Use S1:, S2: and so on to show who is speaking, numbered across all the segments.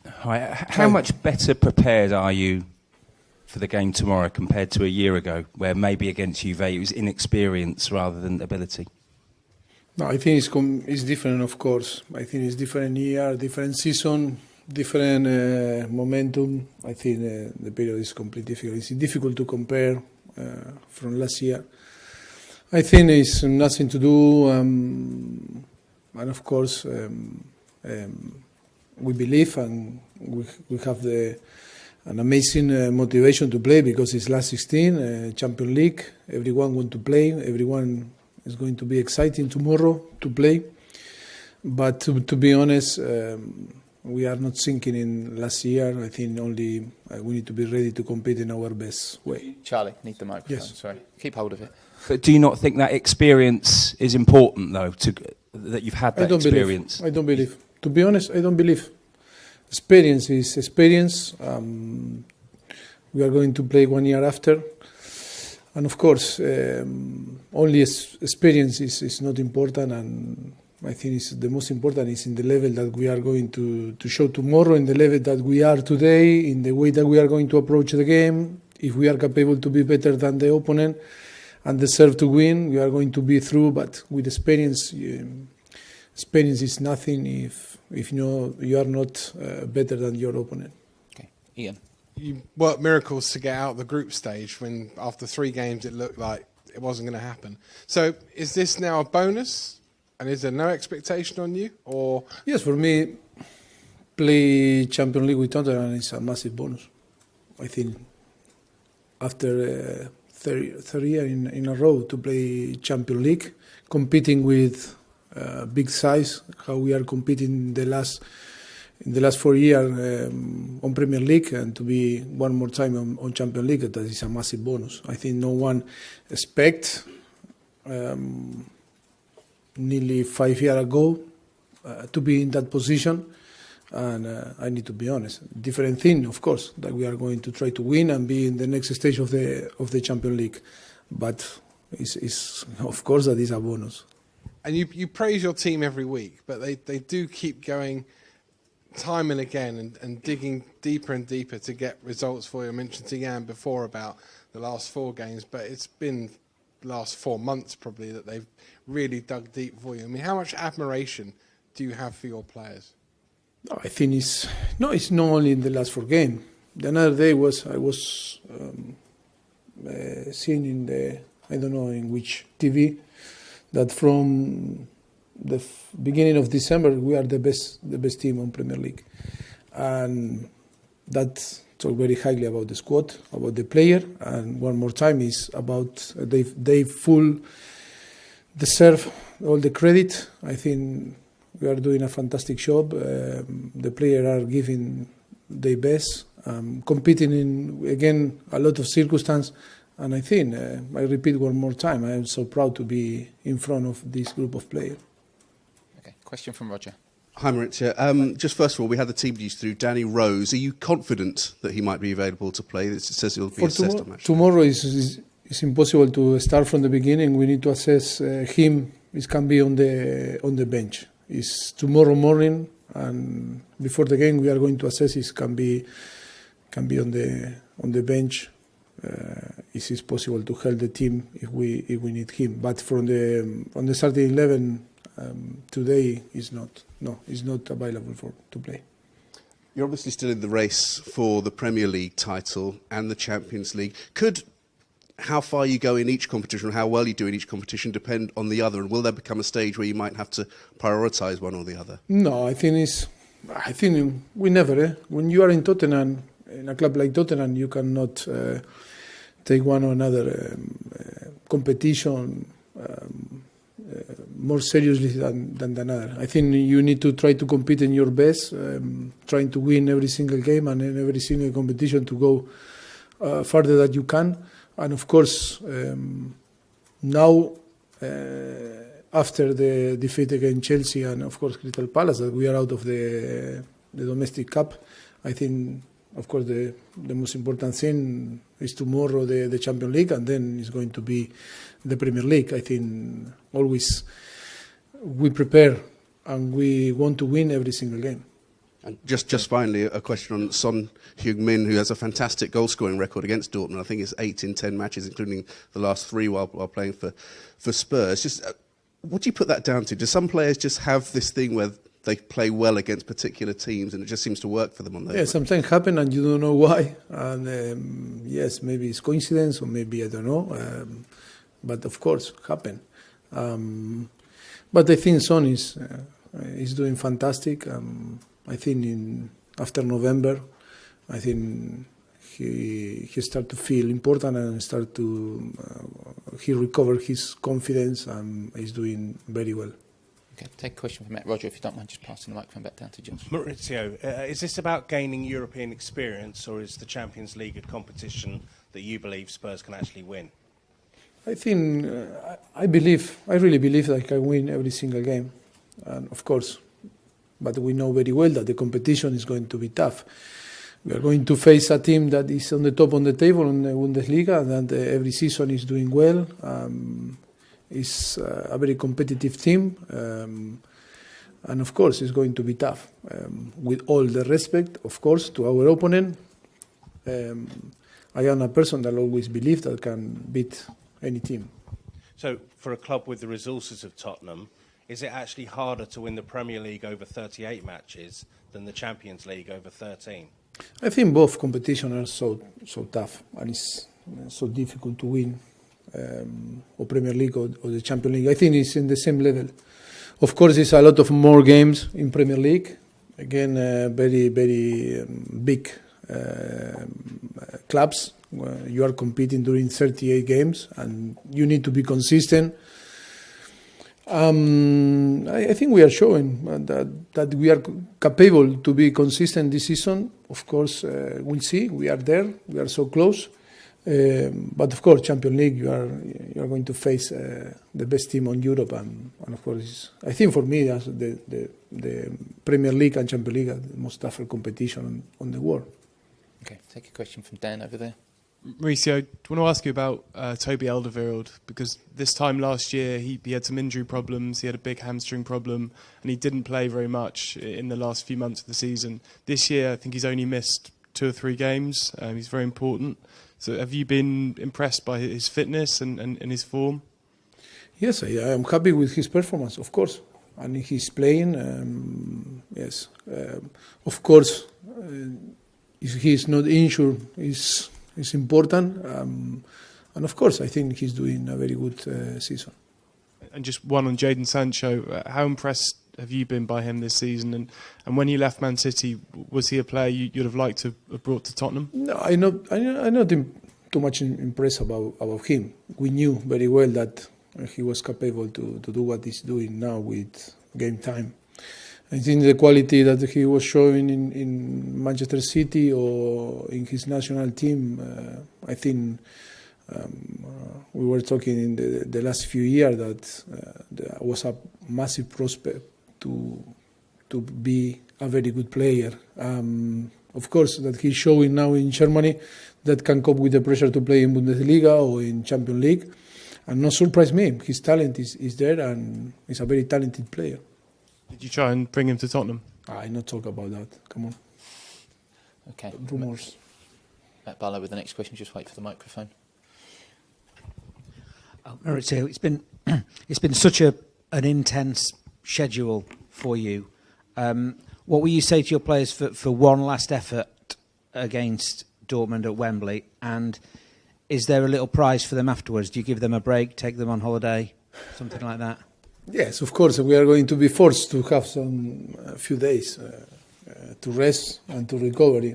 S1: Hi. How much better prepared are you for the game tomorrow compared to a year ago, where maybe against Juve it was inexperience rather than ability?
S2: No, I think it's different, of course. I think it's different year, different season, different momentum. I think the period is completely difficult. It's difficult to compare from last year. I think it's nothing to do, and of course we believe and we have an amazing motivation to play because it's last 16, Champions League. Everyone wants to play. Everyone is going to be exciting tomorrow to play. But to be honest, we are not thinking in last year. I think only we need to be ready to compete in our best way.
S3: Charlie, need the microphone.
S2: Yes.
S3: Sorry, keep hold of it.
S1: But do you not think that experience is important, though, that you've had that experience?
S2: I don't believe. To be honest, I don't believe. Experience is experience. We are going to play 1 year after. And of course, only experience is not important. And I think the most important is in the level that we are going to show tomorrow, in the level that we are today, in the way that we are going to approach the game. If we are capable to be better than the opponent and deserve to win, we are going to be through. But with experience, experience is nothing if you are not better than your opponent.
S3: Okay, Ian.
S4: You worked miracles to get out the group stage when after 3 games it looked like it wasn't going to happen. So is this now a bonus? And is there no expectation on you? Or
S2: yes, for me, play Champions League with Tottenham is a massive bonus. I think after 30 years in a row to play Champions League, competing with big size, how we are competing in the last 4 years on Premier League, and to be one more time on Champions League, that is a massive bonus. I think no one expect nearly 5 years ago to be in that position, and I need to be honest. Different thing, of course, that we are going to try to win and be in the next stage of the Champions League, but it's of course that is a bonus.
S4: And you praise your team every week, but they do keep going time and again and digging deeper and deeper to get results for you. I mentioned to Jan before about the last 4 games, but it's been the last 4 months probably that they've really dug deep for you. I mean, how much admiration do you have for your players?
S2: No, I think it's not only in the last 4 games. The another day I was seeing in I don't know in which TV, that from the beginning of December we are the best team on Premier League, and that talk very highly about the squad, about the player, and one more time is about they full deserve all the credit. I think we are doing a fantastic job. The players are giving their best, competing in again a lot of circumstances. And I think, I repeat one more time, I am so proud to be in front of this group of players.
S3: Okay, question from Roger.
S5: Hi, Mauricio. Just first of all, we had the team news through. Danny Rose, are you confident that he might be available to play? It says he'll be assessed on match.
S2: Tomorrow is impossible to start from the beginning. We need to assess him. It can be on the bench. It's tomorrow morning, and before the game we are going to assess. It can be on the bench. It is possible to help the team if we need him, but on the starting 11 today is not available to play.
S5: You're obviously still in the race for the Premier League title and the Champions League. Could how far you go in each competition, or how well you do in each competition, depend on the other? And will there become a stage where you might have to prioritise one or the other?
S2: No, I think we never. When you are in Tottenham, in a club like Tottenham, you cannot take one or another competition more seriously than another. I think you need to try to compete in your best, trying to win every single game and in every single competition to go further that you can. And of course, now after the defeat against Chelsea and of course Crystal Palace, that we are out of the domestic cup, I think, of course, the most important thing is tomorrow the Champions League, and then it's going to be the Premier League. I think always we prepare and we want to win every single game.
S5: And just finally, a question on Son Heung-min, who has a fantastic goal-scoring record against Dortmund. I think it's 8 in 10 matches, including the last 3 while playing for Spurs. Just what do you put that down to? Do some players just have this thing where they play well against particular teams and it just seems to work for them on those?
S2: Yeah, sometimes happen and you don't know why. And yes, maybe it's coincidence or maybe I don't know. But of course, happen. But I think Son is doing fantastic. I think after November, I think he start to feel important and he recovered his confidence and is doing very well.
S3: Okay, take a question from Matt. Roger, if you don't mind just passing the microphone back down to Josh.
S6: Maurizio, is this about gaining European experience, or is the Champions League a competition that you believe Spurs can actually win?
S2: I think, I really believe that I can win every single game. And of course, but we know very well that the competition is going to be tough. We are going to face a team that is on the top of the table in the Bundesliga, and every season is doing well. It's a very competitive team, and of course it's going to be tough. With all the respect, of course, to our opponent, I am a person that always believes that can beat any team.
S6: So, for a club with the resources of Tottenham, is it actually harder to win the Premier League over 38 matches than the Champions League over 13?
S2: I think both competitions are so tough, and it's so difficult to win. Or Premier League or the Champions League. I think it's in the same level. Of course, it's a lot of more games in Premier League. Again, very big clubs. Where you are competing during 38 games, and you need to be consistent. I think we are showing that we are capable to be consistent this season. Of course, we'll see. We are there. We are so close. But of course, Champions League, you are going to face the best team on Europe, and of course, I think for me, that's the Premier League and Champions League are the most tougher competition on the world.
S3: Okay, take a question from Dan over there.
S7: Mauricio, I want to ask you about Toby Alderweireld, because this time last year he had some injury problems, he had a big hamstring problem, and he didn't play very much in the last few months of the season. This year, I think he's only missed 2 or 3 games. He's very important. So have you been impressed by his fitness and his form?
S2: Yes, I am happy with his performance, of course. And he's playing, yes. Of course, if he's not injured, it's important. And of course, I think he's doing a very good season.
S7: And just one on Jadon Sancho. How impressed have you been by him this season? And when he left Man City, was he a player you'd have liked to have brought to Tottenham?
S2: No, I'm not too much impressed about him. We knew very well that he was capable to do what he's doing now with game time. I think the quality that he was showing in Manchester City or in his national team, I think we were talking in the last few years that there was a massive prospect to be a very good player. Of course, that he's showing now in Germany that can cope with the pressure to play in Bundesliga or in Champions League. And not surprise me, his talent is there and he's a very talented player.
S7: Did you try and bring him to Tottenham?
S2: I not talk about that. Come on.
S3: Okay.
S2: Rumours.
S3: Matt Barlow with the next question. Just wait for the microphone.
S8: Mauricio, it's been such an intense schedule for you. What will you say to your players for one last effort against Dortmund at Wembley? And is there a little prize for them afterwards? Do you give them a break, take them on holiday, something like that?
S2: Yes, of course. We are going to be forced to have a few days to rest and to recovery.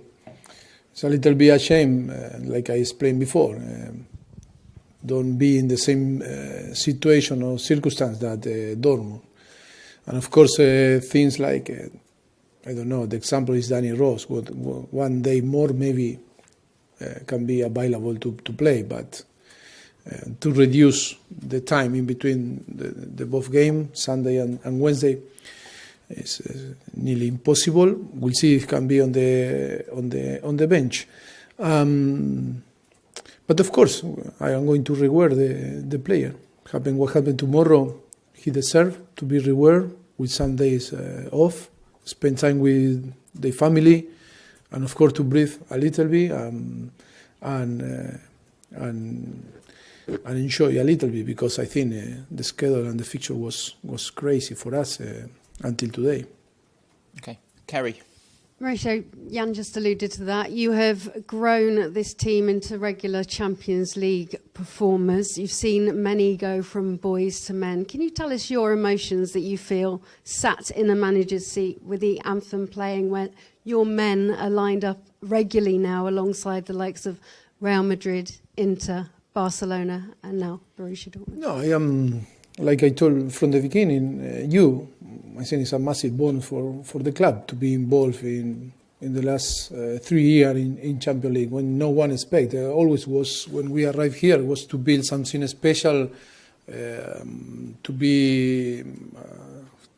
S2: It's a little bit a shame, like I explained before. Don't be in the same situation or circumstance that Dortmund. And of course, things like, I don't know, the example is Danny Rose. One day more maybe can be available to play, but to reduce the time in between the both games, Sunday and Wednesday, is nearly impossible. We'll see if it can be on the bench. But of course, I am going to reward the player. What happened tomorrow, he deserves to be rewarded with some days off, spend time with their family, and of course to breathe a little bit and enjoy a little bit, because I think the schedule and the fixture was crazy for us until today.
S3: Okay, Kerry.
S9: Mauricio, Jan just alluded to that. You have grown this team into regular Champions League performers. You've seen many go from boys to men. Can you tell us your emotions that you feel sat in the manager's seat with the anthem playing, when your men are lined up regularly now alongside the likes of Real Madrid, Inter, Barcelona and now Borussia Dortmund?
S2: No, I am, like I told from the beginning, I think it's a massive bonus for the club to be involved in the last 3 years in Champions League, when no one expected. Always was, when we arrived here, was to build something special, to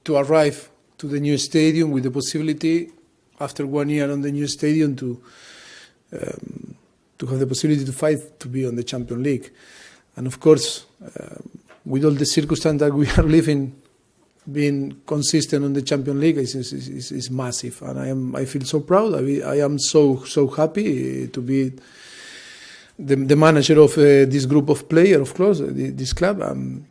S2: arrive to the new stadium with the possibility, after 1 year on the new stadium, to have the possibility to fight to be on the Champions League. And of course, with all the circumstances that we are living, being consistent on the Champions League is massive, and I feel so proud. I am so happy to be the manager of this group of players, of course, this club, and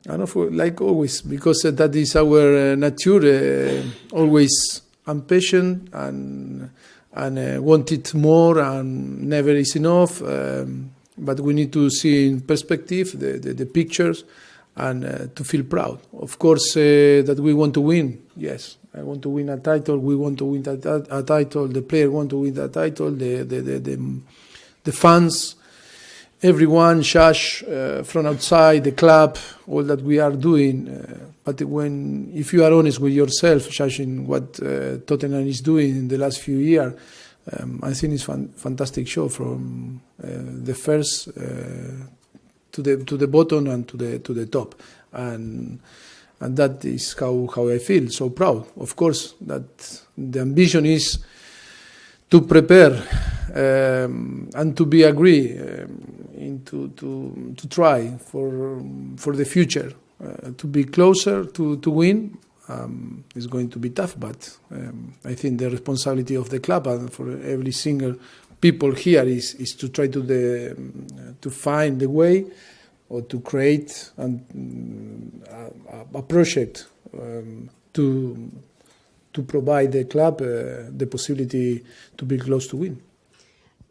S2: like always, because that is our nature. Always impatient and want it more, and never is enough. But we need to see in perspective the pictures. And to feel proud. Of course, that we want to win. Yes, I want to win a title. We want to win a title. The player want to win a title. The fans, everyone, Shash, from outside, the club, all that we are doing. But if you are honest with yourself, Shash, in what Tottenham is doing in the last few years, I think it's fantastic show from the first. To the bottom and to the top, and that is how I feel, so proud. Of course, that the ambition is to prepare and to be agree to try for the future, to be closer to win. It's going to be tough, but I think the responsibility of the club and for every single people here is to try to find the way, or to create a project to provide the club the possibility to be close to win.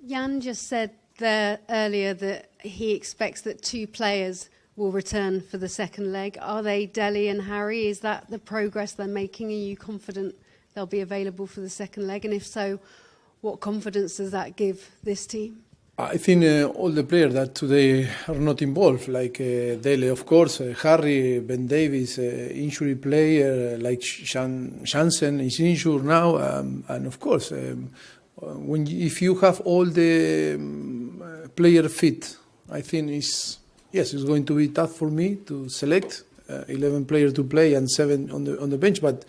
S9: Jan just said there earlier that he expects that 2 players will return for the second leg. Are they Dele and Harry? Is that the progress they're making? Are you confident they'll be available for the second leg? And if so, what confidence does that give this team?
S2: I think all the players that today are not involved, like Dele, of course, Harry, Ben Davies, injury player, like Jansen is injured now, and of course, if you have all the player fit, I think it's going to be tough for me to select 11 players to play and 7 on the bench, but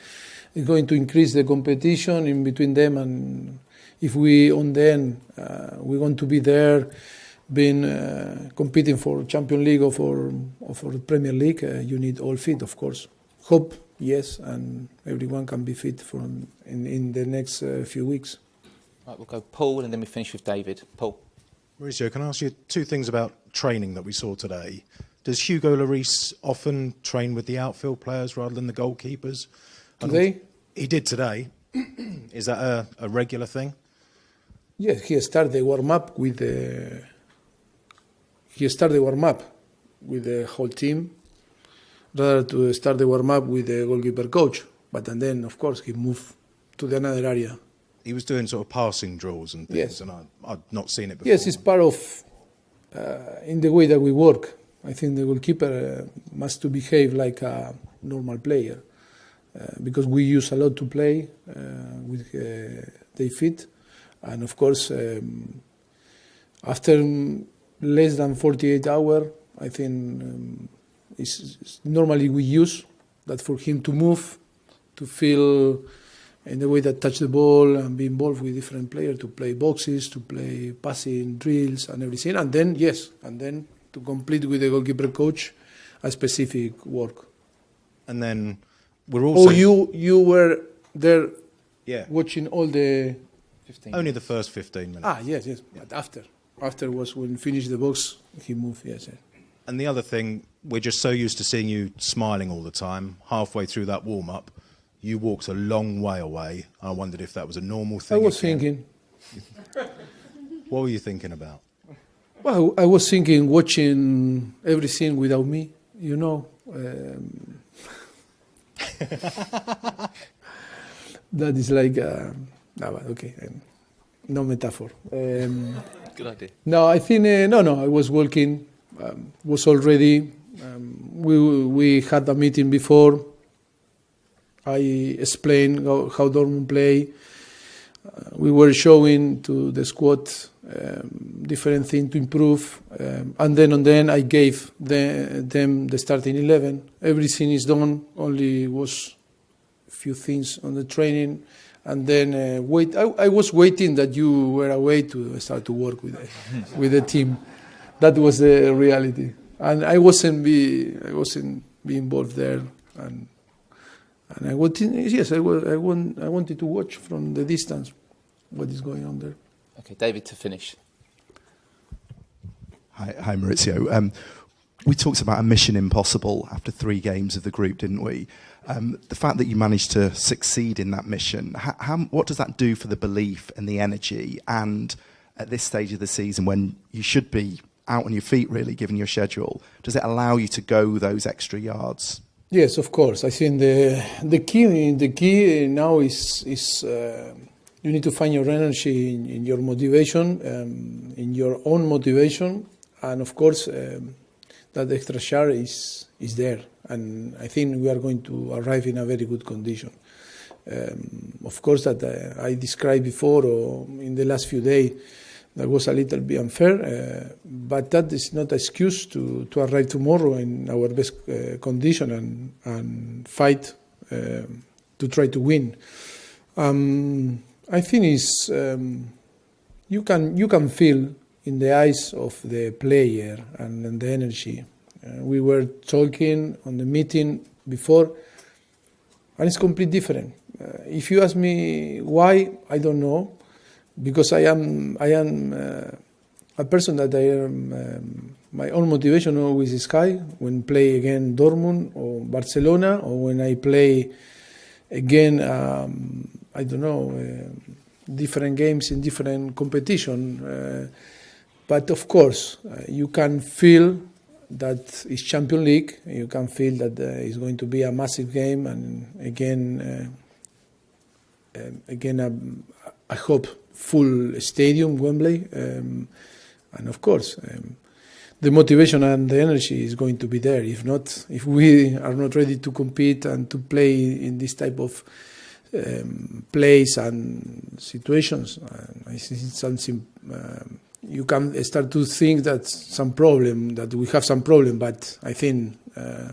S2: it's going to increase the competition in between them. And if we on the end we want to be there, being competing for Champions League or for Premier League, you need all fit, of course. Hope, yes, and everyone can be fit in the next few weeks.
S3: Right, we'll go Paul and then we finish with David. Paul.
S10: Mauricio, can I ask you 2 things about training that we saw today? Does Hugo Lloris often train with the outfield players rather than the goalkeepers?
S2: Today?
S10: He did today. Is that a regular thing?
S2: Yes, he started the warm-up with the whole team, rather to start the warm-up with the goalkeeper coach. But then, of course, he moved to another area.
S10: He was doing sort of passing drills and things,
S2: yes.
S10: And I'd not seen it before.
S2: Yes, it's part of in the way that we work. I think the goalkeeper must to behave like a normal player, because we use a lot to play with their feet. And of course, after less than 48 hours, I think it's normally we use that for him to move, to feel in the way that touch the ball and be involved with different players, to play boxes, to play passing drills and everything. And then, to complete with the goalkeeper coach a specific work.
S10: And then we're also...
S2: Oh, you were there
S10: Yeah.
S2: watching all the.
S3: 15
S10: Only the
S3: minutes.
S10: first 15 minutes.
S2: Yes. But after was when finished the box, he moved. Yes.
S10: And the other thing, we're just so used to seeing you smiling all the time. Halfway through that warm-up, you walked a long way away. I wondered if that was a normal thing.
S2: I was
S10: again.
S2: thinking.
S10: What were you thinking about?
S2: Well, I was thinking, watching everything without me. That is like. No, but okay. No metaphor.
S3: Good idea.
S2: No, I think no. I was walking. Was already. We had a meeting before. I explained how Dortmund play. We were showing to the squad different things to improve, and then I gave them the starting 11. Everything is done. Only was a few things on the training. And then wait. I was waiting that you were away to start to work with the team. That was the reality, and I wasn't be involved there. And I wanted, yes, I wanted to watch from the distance what is going on there.
S3: Okay, David, to finish.
S11: Hi, Mauricio. We talked about a mission impossible after 3 games of the group, didn't we? The fact that you managed to succeed in that mission, what does that do for the belief and the energy? And at this stage of the season, when you should be out on your feet, really, given your schedule, does it allow you to go those extra yards?
S2: Yes, of course. I think the key now is you need to find your energy in your motivation, in your own motivation, and of course that extra share is there. And I think we are going to arrive in a very good condition. Of course, that I described before or in the last few days, that was a little bit unfair, but that is not an excuse to arrive tomorrow in our best condition and fight to try to win. I think it's you can feel in the eyes of the player and the energy. We were talking on the meeting before, and it's completely different. If you ask me why, I don't know. Because I am a person that I am my own motivation always is high when play again Dortmund or Barcelona, or when I play again I don't know different games in different competition. But of course you can feel that it's Champions League. You can feel that it's going to be a massive game, and again I hope full stadium, Wembley, and of course the motivation and the energy is going to be there. If we are not ready to compete and to play in this type of plays and situations, I think it's something you can start to think that we have some problem. But I think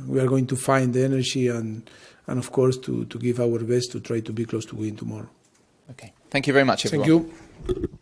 S2: we are going to find the energy and of course to give our best to try to be close to win tomorrow.
S3: Okay. Thank you very much, everyone.
S2: Thank you.